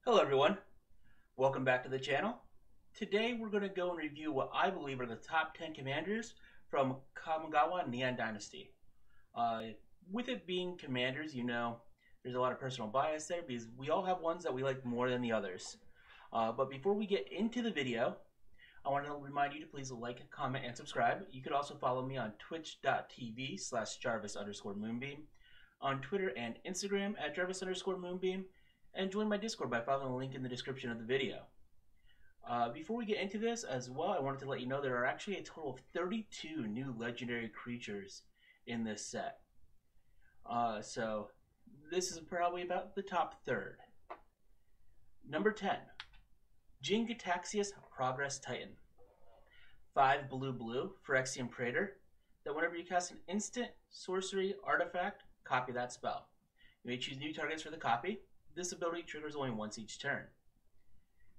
Hello everyone, welcome back to the channel. Today we're going to go and review what I believe are the top 10 commanders from Kamigawa Neon Dynasty. Uh, with it being commanders, there's a lot of personal bias there because we all have ones that we like more than the others. But before we get into the video, I want to remind you to please like, comment, and subscribe. You could also follow me on twitch.tv/Jarvis_Moonbeam, on Twitter and Instagram at Jarvis_Moonbeam, and join my Discord by following the link in the description of the video. Before we get into this as well, I wanted to let you know there are actually a total of 32 new legendary creatures in this set. So this is probably about the top third. Number 10, Genegataxia's Progress Titan. 5 blue for Phyrexian Praetor, that whenever you cast an instant, sorcery, artifact, copy that spell. You may choose new targets for the copy. This ability triggers only once each turn.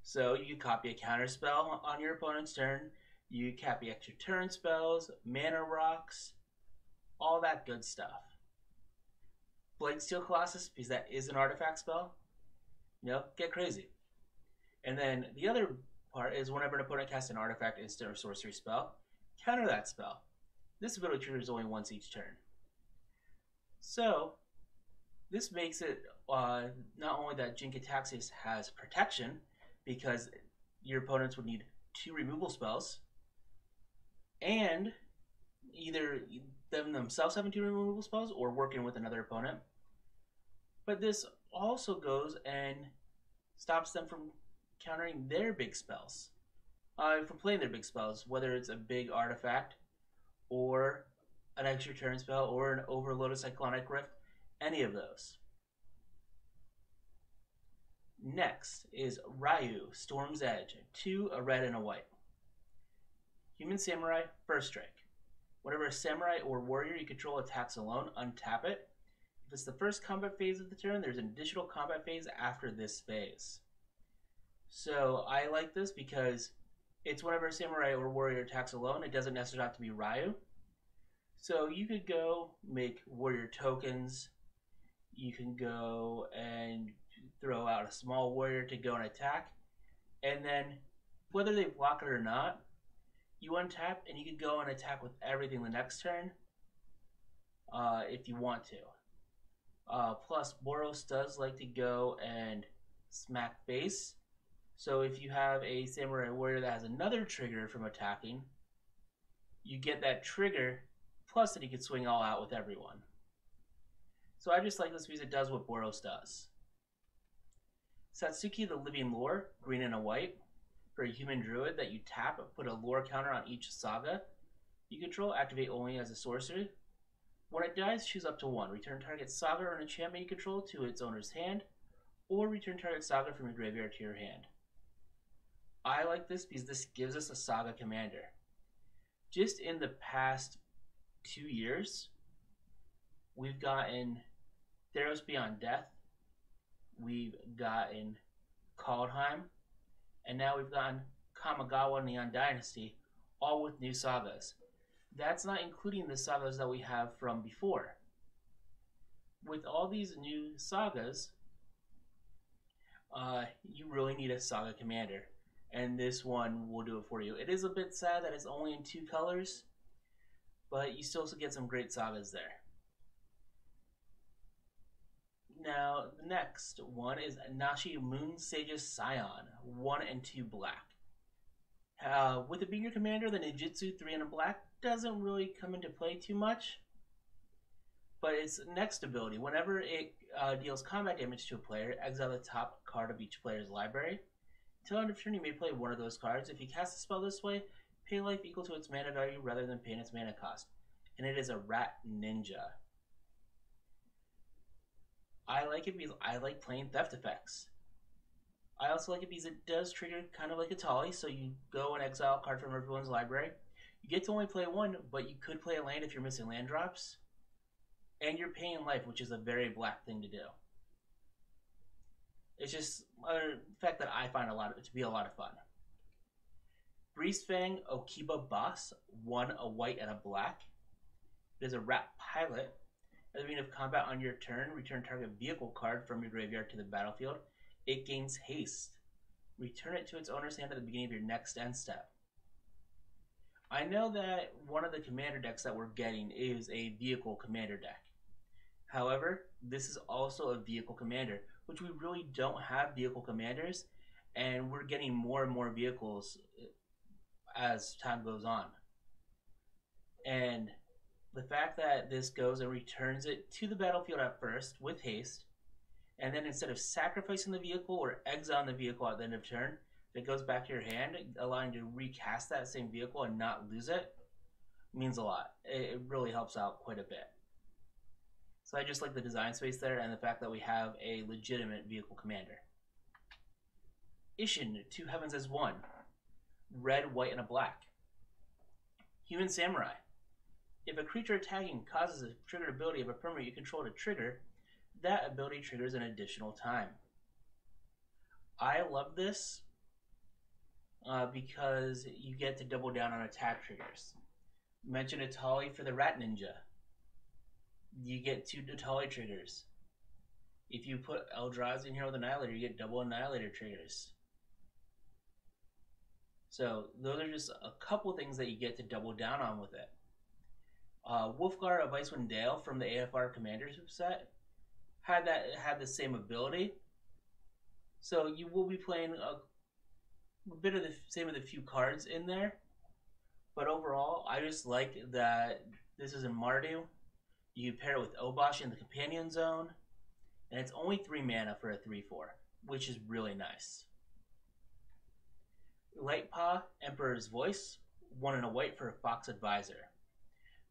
So you can copy a counter spell on your opponent's turn, you copy extra turn spells, mana rocks, all that good stuff. Blightsteel Colossus, because that is an artifact spell, get crazy. And then the other part is whenever an opponent casts an artifact, instant, or sorcery spell, counter that spell. This ability triggers only once each turn. So this makes it not only that Genegataxia has protection, because your opponents would need 2 removal spells, and either them themselves having 2 removal spells or working with another opponent. But this also goes and stops them from countering their big spells, from playing their big spells, whether it's a big artifact or an extra turn spell or an overloaded Cyclonic Rift, any of those. Next is Ryu, Storm's Edge, 2, a red and a white. Human Samurai, first strike. Whenever a samurai or warrior you control attacks alone, untap it. If it's the first combat phase of the turn, there's an additional combat phase after this phase. So I like this because it's whenever a samurai or warrior attacks alone, it doesn't necessarily have to be Ryu. So you could go make warrior tokens, you can go and throw out a small warrior to go and attack, and then whether they block it or not, you untap and you can go and attack with everything the next turn if you want to. Plus, Boros does like to go and smack base, so if you have a samurai warrior that has another trigger from attacking, you get that trigger, plus that he can swing all out with everyone. So I just like this because it does what Boros does. Satsuki the Living Lore, green and a white, for a human druid that you tap, put a lore counter on each saga you control, activate only as a sorcery. When it dies, choose up to 1. Return target saga or an enchantment you control to its owner's hand, or return target saga from your graveyard to your hand. I like this because this gives us a saga commander. Just in the past 2 years, we've gotten Theros Beyond Death, we've gotten Kaldheim, and now we've gotten Kamigawa Neon Dynasty, all with new sagas. That's not including the sagas that we have from before. With all these new sagas, you really need a saga commander, and this one will do it for you. It is a bit sad that it's only in 2 colors, but you still get some great sagas there. Now, the next one is Nashi Moon Sage's Scion, 1 and 2 black. With it being your commander, the Ninjitsu 3 and a black doesn't really come into play too much, but its next ability, whenever it deals combat damage to a player, exile the top card of each player's library. Until end of turn, you may play one of those cards. If you cast a spell this way, pay life equal to its mana value rather than paying its mana cost, and it is a rat ninja. I like it because I like playing theft effects. I also like it because it does trigger kind of like a Tali, so you go and exile a card from everyone's library. You get to only play 1, but you could play a land if you're missing land drops. And you're paying life, which is a very black thing to do. It's just a fact that I find to be a lot of fun. Fang Okiba Boss, 1 a white and a black. It is a rat pilot. At the beginning of combat on your turn, return target vehicle card from your graveyard to the battlefield. it gains haste. Return it to its owner's hand at the beginning of your next end step. I know that one of the commander decks that we're getting is a vehicle commander deck. However, this is also a vehicle commander, which we really don't have vehicle commanders, and we're getting more and more vehicles as time goes on. And the fact that this goes and returns it to the battlefield at first with haste, and then instead of sacrificing the vehicle or exiling the vehicle at the end of turn, it goes back to your hand, allowing you to recast that same vehicle and not lose it, means a lot. It really helps out quite a bit. So I just like the design space there and the fact that we have a legitimate vehicle commander. Ishin, 2 heavens as 1. Red, white, and a black. Human Samurai. If a creature attacking causes a triggered ability of a permanent you control to trigger, that ability triggers an additional time. I love this because you get to double down on attack triggers. Mention Atali for the Rat Ninja. You get 2 Atali triggers. If you put Eldrazi in here with Annihilator, you get double Annihilator triggers. So those are just a couple things that you get to double down on with it. Wolfgar of Icewind Dale from the AFR Commanders set had the same ability. So you will be playing a bit of the same with a few cards in there. But overall, I just like that this is in Mardu. You pair it with Obosh in the Companion Zone. And it's only 3 mana for a 3/4, which is really nice. Lightpaw, Emperor's Voice, 1 and a white for a Fox Advisor.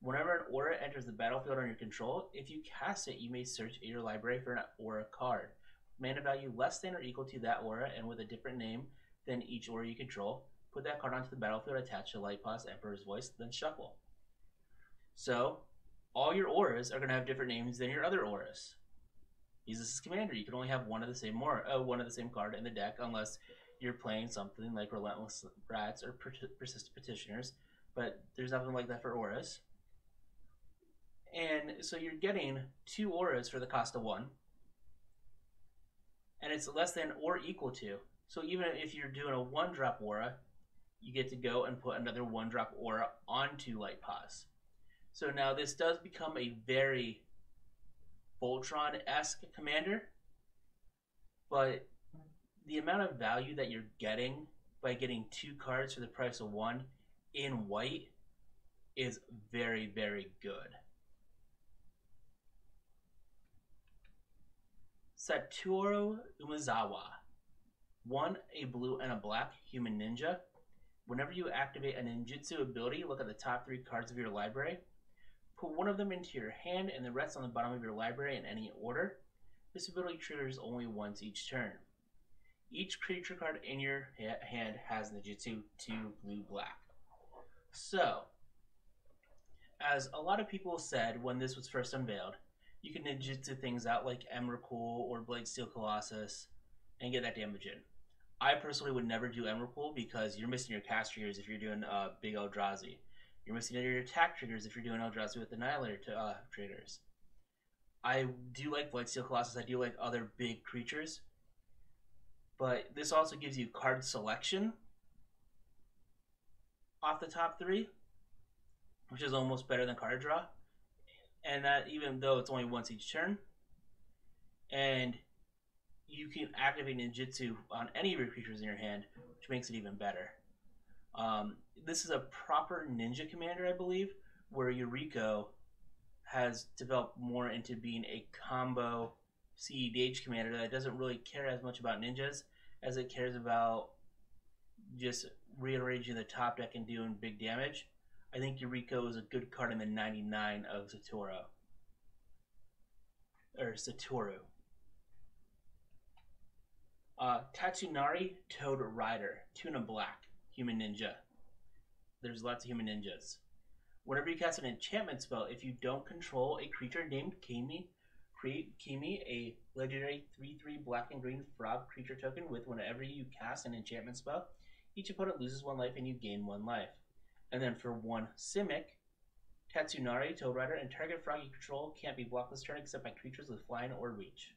Whenever an aura enters the battlefield on your control, if you cast it, you may search in your library for an aura card. Mana value less than or equal to that aura and with a different name than each aura you control. Put that card onto the battlefield attached to Lightpaw's Emperor's Voice, then shuffle. So, all your auras are going to have different names than your other auras. Because this is Commander, you can only have one of the same aura, one of the same card in the deck unless you're playing something like Relentless Rats or Persistent Petitioners, but there's nothing like that for auras. And so you're getting 2 auras for the cost of 1, and it's less than or equal to. So even if you're doing a 1-drop aura, you get to go and put another 1-drop aura onto Lightpaws. So now this does become a very Voltron-esque commander, but the amount of value that you're getting by getting 2 cards for the price of 1 in white is very, very good. Satoru Umezawa. 1, a blue and a black human ninja. Whenever you activate a ninjutsu ability, look at the top 3 cards of your library. Put 1 of them into your hand and the rest on the bottom of your library in any order. This ability triggers only once each turn. Each creature card in your hand has ninjutsu 2 blue black. So, as a lot of people said when this was first unveiled, you can ninjutsu things out like Emrakul or Blightsteel Colossus and get that damage in. I personally would never do Emrakul because you're missing your cast triggers if you're doing big Eldrazi. You're missing your attack triggers if you're doing Eldrazi with Annihilator triggers. I do like Blightsteel Colossus, I do like other big creatures, but this also gives you card selection off the top 3, which is almost better than card draw. And that even though it's only once each turn, and you can activate ninjutsu on any of your creatures in your hand, which makes it even better. This is a proper ninja commander, I believe, where Yuriko has developed more into being a combo CEDH commander that doesn't really care as much about ninjas as it cares about just rearranging the top deck and doing big damage. I think Yuriko is a good card in the 99 of Satoru. Tatsunari Toad Rider, 2 and a black, human ninja. There's lots of human ninjas. Whenever you cast an enchantment spell, if you don't control a creature named Kimi, create Kimi, a legendary 3/3 black and green frog creature token with whenever you cast an enchantment spell, each opponent loses 1 life and you gain 1 life. And then for 1 Simic, Tatsunari, Toad Rider, and target frog you control can't be blocked this turn except by creatures with flying or reach.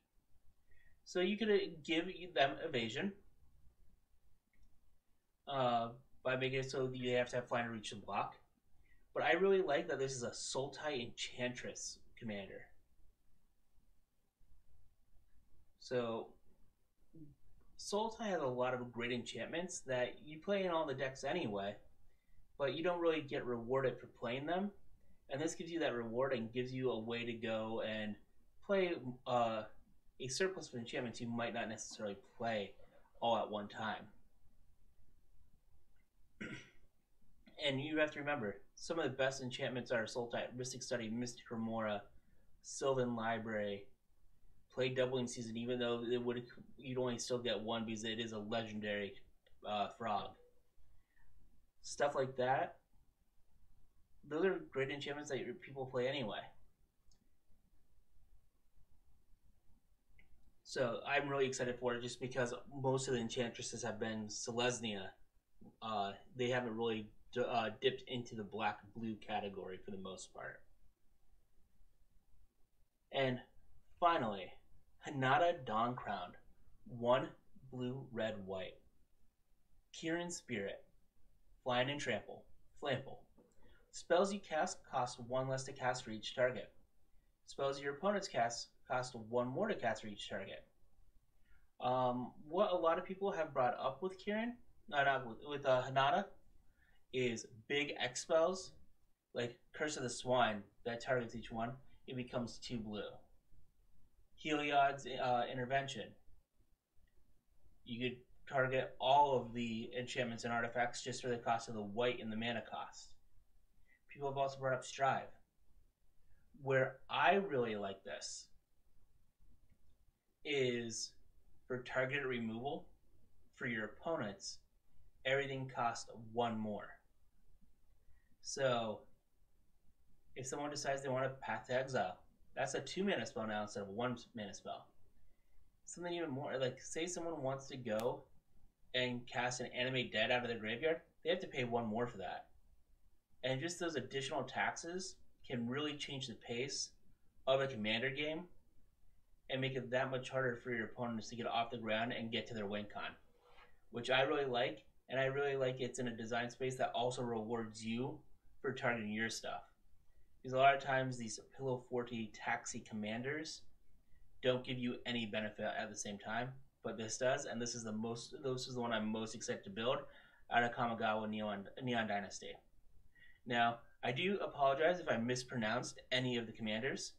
So you could give them evasion by making it so you have to have flying to reach the block. But I really like that this is a Sultai Enchantress commander. So Sultai has a lot of great enchantments that you play in all the decks anyway, but you don't really get rewarded for playing them. And this gives you that reward and gives you a way to go and play a surplus of enchantments you might not necessarily play all at one time. And you have to remember, some of the best enchantments are Sultai, Mystic Study, Mystic Remora, Sylvan Library, play Doubling Season, even though you'd only still get one because it is a legendary frog. Stuff like that. Those are great enchantments that people play anyway. So I'm really excited for it just because most of the enchantresses have been Selesnya. They haven't really dipped into the black-blue category for the most part. And finally, Hanada Dawn Crowned. 1 blue, red, white. Kirin Spirit. Flying and Trample. Flample. Spells you cast cost 1 less to cast for each target. Spells your opponents cast cost 1 more to cast for each target. What a lot of people have brought up with Kirin, with Hanada, is big X spells, like Curse of the Swine, that targets each one. It becomes 2 blue. Heliod's Intervention. You could target all of the enchantments and artifacts just for the cost of the white and the mana cost. People have also brought up Strive. Where I really like this is for targeted removal for your opponents, everything costs 1 more. So if someone decides they want a Path to Exile, that's a 2 mana spell now instead of 1 mana spell. Something even more, like say someone wants to go and cast an Animate Dead out of their graveyard, they have to pay 1 more for that. And just those additional taxes can really change the pace of a commander game and make it that much harder for your opponents to get off the ground and get to their win con, which I really like, and I really like it's in a design space that also rewards you for targeting your stuff. Because a lot of times these Pillow Forte taxi commanders don't give you any benefit at the same time, but this does, and this is the one I'm most excited to build out of Kamigawa Neon Dynasty. Now, I do apologize if I mispronounced any of the commanders,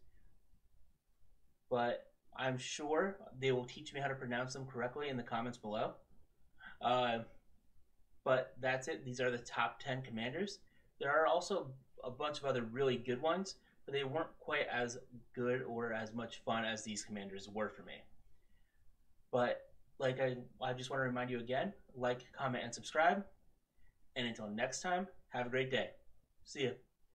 but I'm sure they will teach me how to pronounce them correctly in the comments below. But that's it. These are the top 10 commanders. There are also a bunch of other really good ones, but they weren't quite as good or as much fun as these commanders were for me. But like I just want to remind you again, like, comment, and subscribe. And until next time, have a great day. See ya.